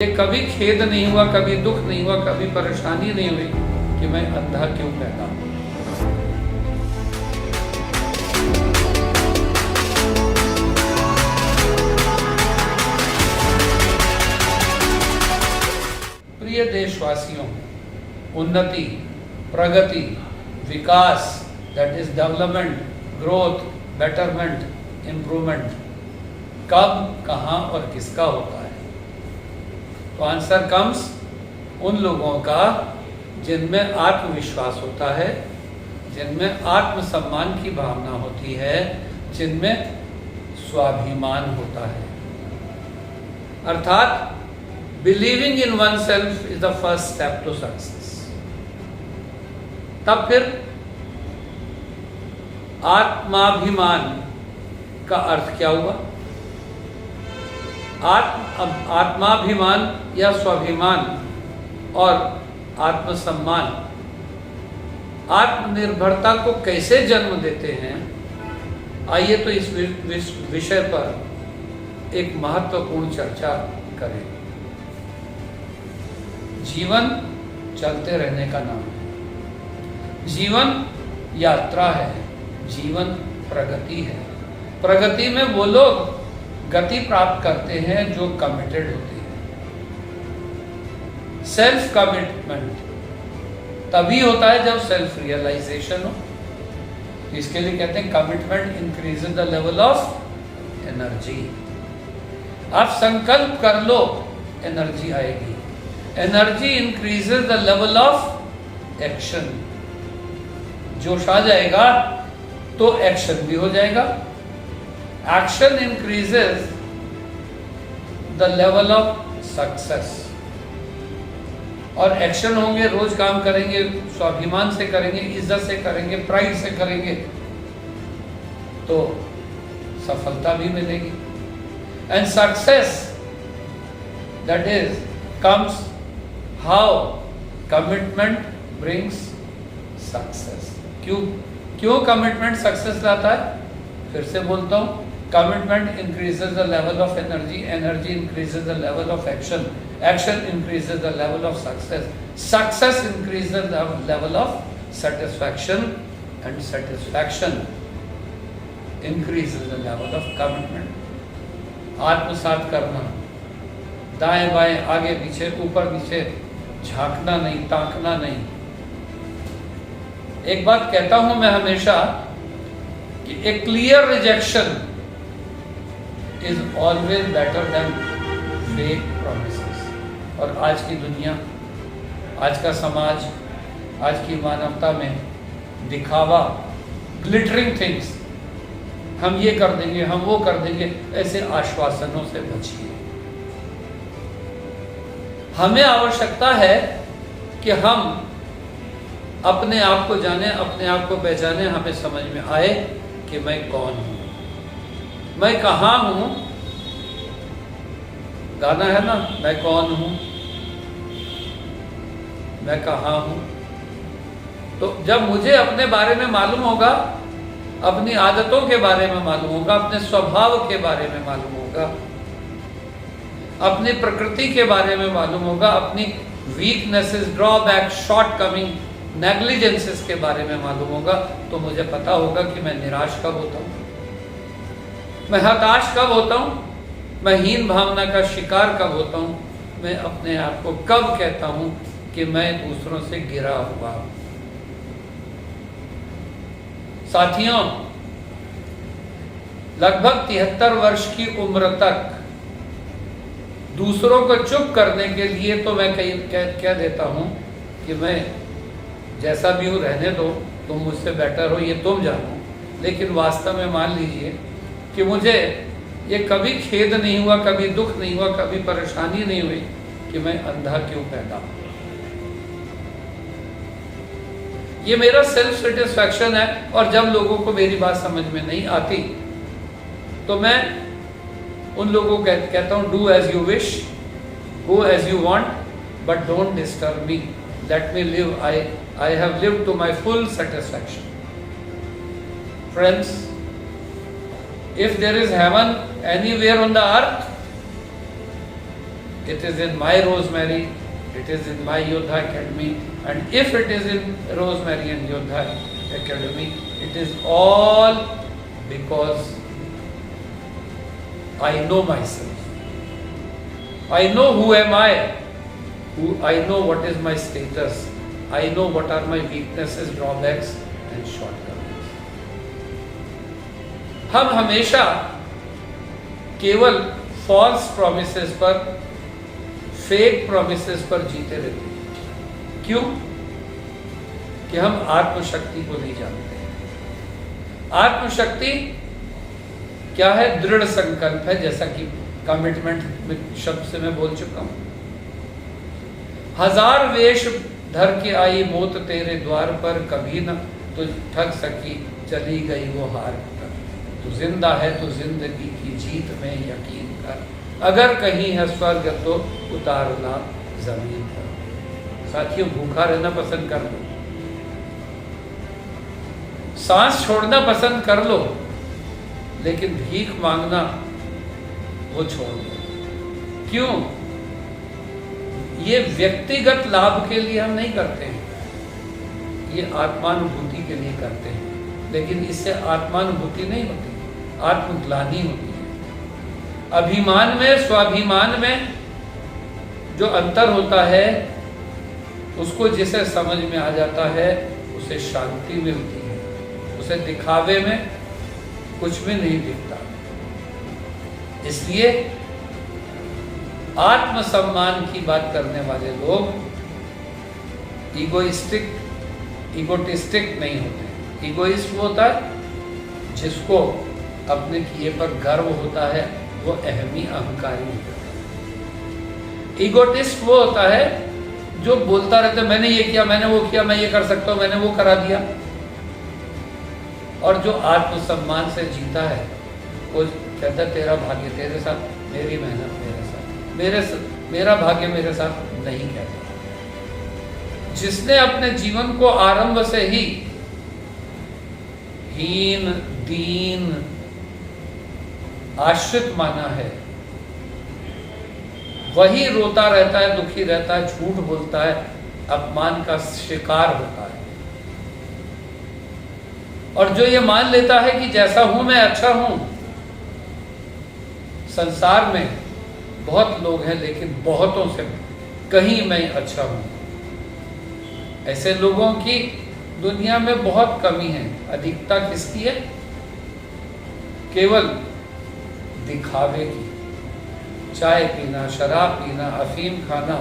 ये कभी खेद नहीं हुआ, कभी दुख नहीं हुआ, कभी परेशानी नहीं हुई कि मैं अंधा क्यों पैदा हूं। प्रिय देशवासियों, उन्नति, प्रगति, विकास, that is development, growth, betterment, improvement कब, कहां और किसका होता है? तो आंसर कम्स उन लोगों का जिनमें आत्मविश्वास होता है, जिनमें आत्मसम्मान की भावना होती है, जिनमें स्वाभिमान होता है। अर्थात believing in one self is the first step to success. तब फिर आत्माभिमान का अर्थ क्या हुआ? आत्माभिमान या स्वाभिमान और आत्मसम्मान आत्मनिर्भरता को कैसे जन्म देते हैं? आइए तो इस विषय पर एक महत्वपूर्ण चर्चा करें। जीवन चलते रहने का नाम है, जीवन यात्रा है, जीवन प्रगति है। प्रगति में वो लोग गति प्राप्त करते हैं जो कमिटेड होते हैं। सेल्फ कमिटमेंट तभी होता है जब सेल्फ रियलाइजेशन हो। इसके लिए कहते हैं commitment increases the level of energy. आप संकल्प कर लो, एनर्जी आएगी। Energy increases the level of action. जोश आ जाएगा तो एक्शन भी हो जाएगा। Action increases the level of success। और एक्शन होंगे, रोज काम करेंगे, स्वाभिमान से करेंगे, इज्जत से करेंगे, प्राइड से करेंगे, तो सफलता भी मिलेगी। And success that is comes how commitment brings success. क्यों कमिटमेंट सक्सेस लाता है? फिर से बोलता हूं, commitment increases the level of energy, energy increases the level of action, action increases the level of success, success increases the level of satisfaction, and satisfaction increases the level of commitment। आत्मसात करना, दाएं बाएं, आगे पीछे, ऊपर नीचे झांकना नहीं, ताकना नहीं। एक बात कहता हूं मैं हमेशा कि a clear rejection is always better than fake promises। और आज की दुनिया, आज का समाज, आज की मानवता में दिखावा, ग्लिटरिंग थिंग्स, हम ये कर देंगे, हम वो कर देंगे, ऐसे आश्वासनों से बचिए। हमें आवश्यकता है कि हम अपने आप को जाने, अपने आप को पहचाने, हमें समझ में आए कि मैं कौन हूं, मैं कहां हूं। गाना है ना, मैं कौन हूं, मैं कहां हूं। तो जब मुझे अपने बारे में मालूम होगा, अपनी आदतों के बारे में मालूम होगा, अपने स्वभाव के बारे में मालूम होगा, अपनी प्रकृति के बारे में मालूम होगा, अपनी वीकनेसेस, ड्रॉबैक, शॉर्टकमिंग, नेग्लिजेंसेस के बारे में मालूम होगा, तो मुझे पता होगा कि मैं निराश कब होता हूं, मैं हताश कब होता हूं, मैं हीन भावना का शिकार कब होता हूं, मैं अपने आप को कब कहता हूं कि मैं दूसरों से गिरा हुआ। साथियों, लगभग 73 वर्ष की उम्र तक दूसरों को चुप करने के लिए तो मैं कह देता हूं कि मैं जैसा भी हूं रहने दो, तुम मुझसे बेटर हो ये तुम जानो। लेकिन वास्तव में मान लीजिए कि मुझे ये कभी खेद नहीं हुआ, कभी दुख नहीं हुआ, कभी परेशानी नहीं हुई कि मैं अंधा क्यों पैदा हूं। ये मेरा सेल्फ सेटिस्फैक्शन है। और जब लोगों को मेरी बात समझ में नहीं आती तो मैं उन लोगों को कहता हूं, do as you wish, go as you want, but don't disturb me, let me live, I have lived to my full satisfaction। Friends, if there is heaven anywhere on the earth, it is in my Rosemary, it is in my Yodha Academy, and if it is in Rosemary and Yodha Academy, it is all because I know myself. I know who am I. I know what is my status. I know what are my weaknesses, drawbacks and shortcomings. हम हमेशा केवल false promises पर, fake promises पर जीते रहते हैं। क्यों? कि हम आत्मशक्ति को नहीं जानते हैं। आत्मशक्ति क्या है? दृढ़ संकल्प है, जैसा कि कमिटमेंट शब्द से मैं बोल चुका हूं। हजार वेश धर के आई मौत तेरे द्वार पर, कभी न तो ठग सकी चली गई वो हार कर। तू जिंदा है तो जिंदगी की जीत में यकीन कर, अगर कहीं है स्वर्ग तो उतारना जमीन पर। साथियों, भूखा रहना पसंद कर लो, सांस छोड़ना पसंद कर लो, लेकिन भीख मांगना वो छोड़ दो। क्यों? ये व्यक्तिगत लाभ के लिए हम नहीं करते हैं, ये आत्मानुभूति के लिए करते हैं। लेकिन इससे आत्मानुभूति नहीं होती, आत्मग्लानि होती है। अभिमान में, स्वाभिमान में जो अंतर होता है, उसको जिसे समझ में आ जाता है उसे शांति मिलती है, उसे दिखावे में कुछ भी नहीं दिखता। इसलिए आत्मसम्मान की बात करने वाले लोग इगोटिस्टिक नहीं होते। इगोइस्ट वो होता है जिसको अपने किए पर गर्व होता है, वो अहमी अहंकारी होता है। इगोटिस्ट वो होता है जो बोलता रहता है मैंने ये किया, मैंने वो किया, मैं ये कर सकता हूं, मैंने वो करा दिया। और जो आत्मसम्मान से जीता है वो कहता है तेरा भाग्य तेरे साथ, मेरी मेहनत मेरे साथ, मेरा भाग्य मेरे साथ नहीं कहता। जिसने अपने जीवन को आरंभ से ही हीन, दीन, आश्रित माना है, वही रोता रहता है, दुखी रहता है, झूठ बोलता है, अपमान का शिकार होता है। और जो ये मान लेता है कि जैसा हूं मैं अच्छा हूं, संसार में बहुत लोग हैं लेकिन बहुतों से कहीं मैं अच्छा हूं, ऐसे लोगों की दुनिया में बहुत कमी है। अधिकता किसकी है? केवल दिखावे की। चाय पीना, शराब पीना, अफीम खाना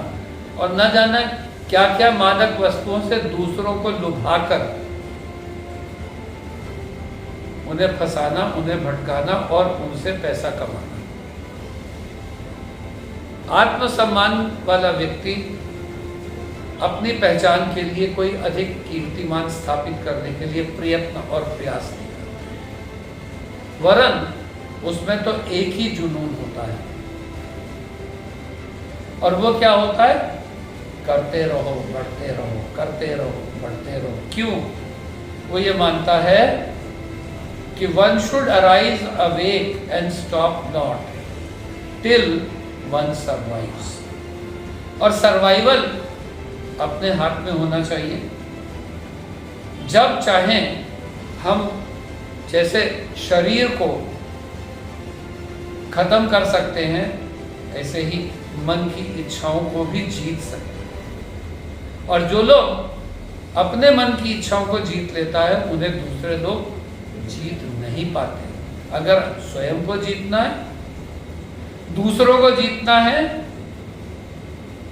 और न जाना क्या क्या मादक वस्तुओं से दूसरों को लुभाकर उन्हें फंसाना, उन्हें भटकाना और उनसे पैसा कमाना। आत्मसम्मान वाला व्यक्ति अपनी पहचान के लिए कोई अधिक कीर्तिमान स्थापित करने के लिए प्रयत्न और प्रयास नहीं करता, वरन उसमें तो एक ही जुनून होता है, और वो क्या होता है? करते रहो, बढ़ते रहो, करते रहो, बढ़ते रहो। क्यों? वो ये मानता है कि one should arise awake and stop not till one survives. और सर्वाइवल अपने हाथ में होना चाहिए। जब चाहें हम जैसे शरीर को खत्म कर सकते हैं, ऐसे ही मन की इच्छाओं को भी जीत सकते हैं। और जो लोग अपने मन की इच्छाओं को जीत लेता है, उन्हें दूसरे लोग जीत नहीं पाते। अगर स्वयं को जीतना है, दूसरों को जीतना है,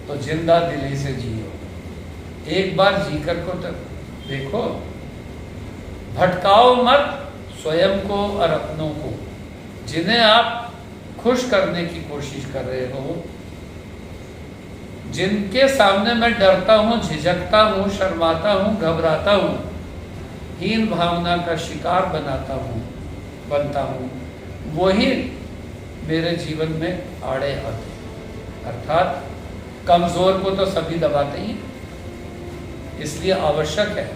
तो जिंदा दिली से जियो। एक बार जीकर को तो देखो, भटकाओ मत स्वयं को और अपनों को। जिन्हें आप खुश करने की कोशिश कर रहे हो, जिनके सामने मैं डरता हूं, झिझकता हूं, शर्माता हूं, घबराता हूं, हीन भावना का शिकार बनता हूं, वही मेरे जीवन में आड़े आते। अर्थात कमजोर को तो सभी दबाते ही। इसलिए आवश्यक है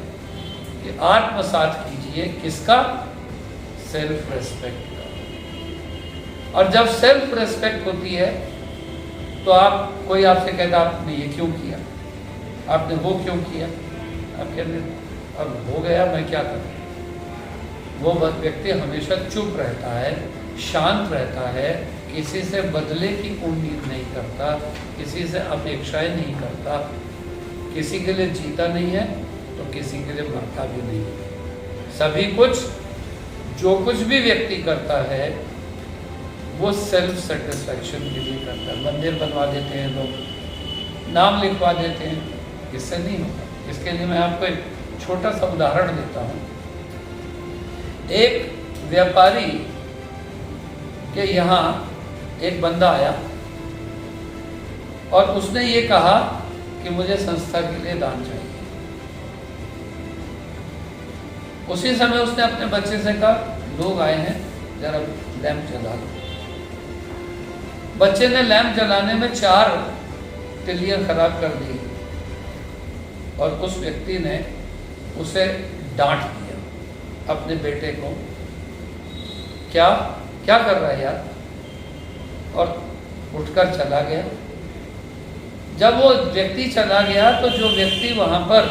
कि आत्मसात कीजिए किसका? सेल्फ रेस्पेक्ट का। और जब सेल्फ रेस्पेक्ट होती है तो तो आप कोई आपसे कहता आपने ये क्यों किया, आपने वो क्यों किया, आप कहते अब हो गया मैं क्या करूँ। वो व्यक्ति हमेशा चुप रहता है, शांत रहता है, किसी से बदले की उम्मीद नहीं करता, किसी से अपेक्षाएं नहीं करता, किसी के लिए जीता नहीं है तो किसी के लिए मरता भी नहीं है। सभी कुछ जो कुछ भी व्यक्ति करता है वो सेल्फ सेटिस्फैक्शन के लिए करता है। मंदिर बनवा देते हैं लोग, नाम लिखवा देते हैं, इससे नहीं होता। इसके लिए मैं आपको एक छोटा सा उदाहरण देता हूँ। एक व्यापारी के यहाँ एक बंदा आया और उसने ये कहा कि मुझे संस्था के लिए दान चाहिए। उसी समय उसने अपने बच्चे से कहा लोग आए हैं जरा लैंप जला दो। बच्चे ने लैंप जलाने में 4 तिलियां खराब कर दी और उस व्यक्ति ने उसे डांट दिया अपने बेटे को, क्या क्या कर रहा है यार, और उठकर चला गया। जब वो व्यक्ति चला गया तो जो व्यक्ति वहां पर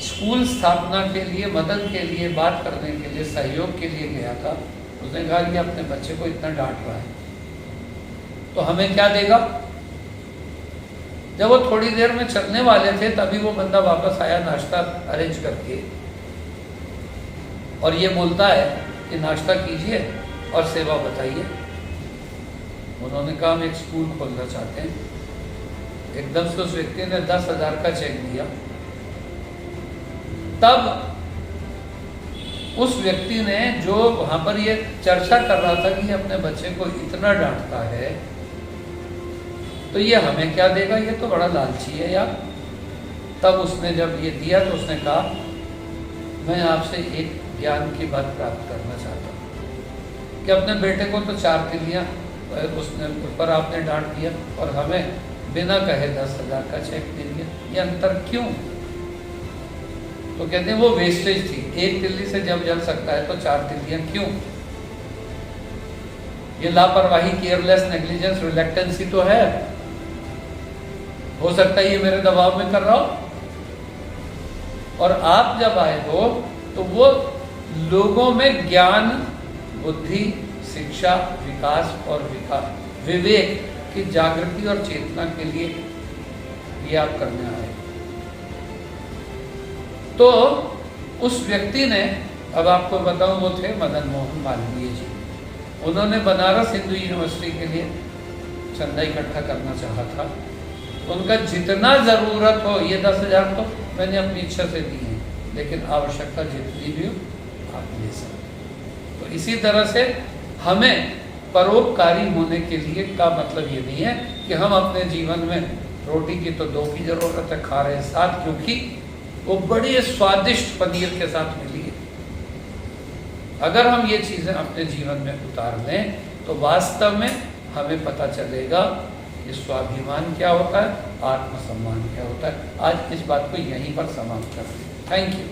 स्कूल स्थापना के लिए, मदद के लिए, बात करने के लिए, सहयोग के लिए गया था, उसने कहा कि अपने बच्चे को इतना डांट रहा है तो हमें क्या देगा। जब वो थोड़ी देर में चलने वाले थे तभी वो बंदा वापस आया नाश्ता अरेंज करके और ये बोलता है कि नाश्ता कीजिए और सेवा बताइए। उन्होंने कहा हम एक स्कूल खोलना चाहते हैं। एकदम से उस व्यक्ति ने 10,000 का चेक दिया। तब उस व्यक्ति ने जो वहां पर ये चर्चा कर रहा था कि अपने बच्चे को इतना डांटता है तो ये हमें क्या देगा, ये तो बड़ा लालची है यार। तब उसने जब ये दिया तो उसने कहा मैं आपसे एक ज्ञान की बात प्राप्त करना चाहता हूँ कि अपने बेटे को तो 4 तिलियां उसने ऊपर आपने डांट दिया और हमें बिना कहे 10,000 का चेक दे दिया, ये अंतर क्यों। तो कहते हैं वो वेस्टेज थी। 1 तिल्ली से जब जल सकता है तो 4 तिल्लियां क्यों। ये लापरवाही, केयरलेस, नेग्लिजेंस, रिलेक्टेंसी तो है। हो सकता है ये मेरे दबाव में कर रहा हो। और आप जब आए हो तो वो लोगों में ज्ञान, बुद्धि, शिक्षा, विकास और विवेक की जागृति और चेतना के लिए ये आप करने आए। तो उस व्यक्ति ने, अब आपको बताऊं, वो थे मदन मोहन मालवीय जी। उन्होंने बनारस हिंदू यूनिवर्सिटी के लिए चंदा इकट्ठा करना चाहा था। उनका जितना ज़रूरत हो, ये 10,000 तो मैंने अपनी इच्छा से दी है, लेकिन आवश्यकता जितनी भी हो आप ले सकते। तो इसी तरह से हमें परोपकारी होने के लिए का मतलब ये नहीं है कि हम अपने जीवन में रोटी की तो 2 की ज़रूरत है, खा रहे हैं 7, क्योंकि वो बड़ी स्वादिष्ट पनीर के साथ मिली है। अगर हम ये चीज़ें अपने जीवन में उतार लें तो वास्तव में हमें पता चलेगा कि स्वाभिमान क्या होता है, आत्मसम्मान क्या होता है। आज इस बात को यहीं पर समाप्त करते हैं। Thank you.